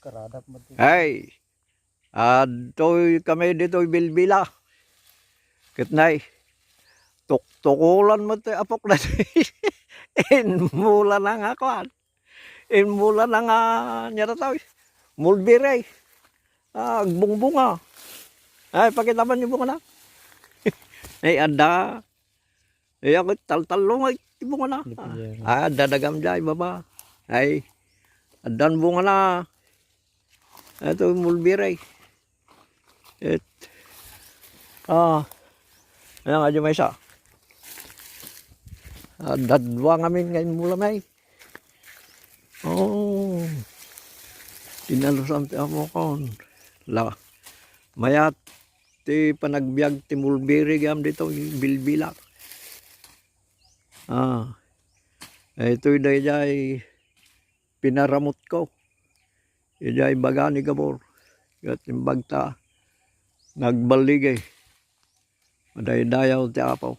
Karadap mo. Ay, toy kami dito'y bilbila. Kitnay, tukulan mo tayo apok na inmula na nga kuhan. Inmula na nga niya na tayo. Mulbire. Bunga. Ay, pakita man yung bunga na. Ay, anda. Ay, ako taltalong ay bunga na. Dadagam dyan, baba. Ay, adan bunga na. Ito yung mulbire. Ayan nga dyan may isa. Dadwa ngamin ngayon mula may. Tinalusan ti ako kon. Mayat ti panagbiag ti mulbiri gam dito bilbilak. Ito'y dayjay pinaramot ko. Ijay baga ni Gabor. At yung bagta nagbaligay. Maday-dayaw ti apaw.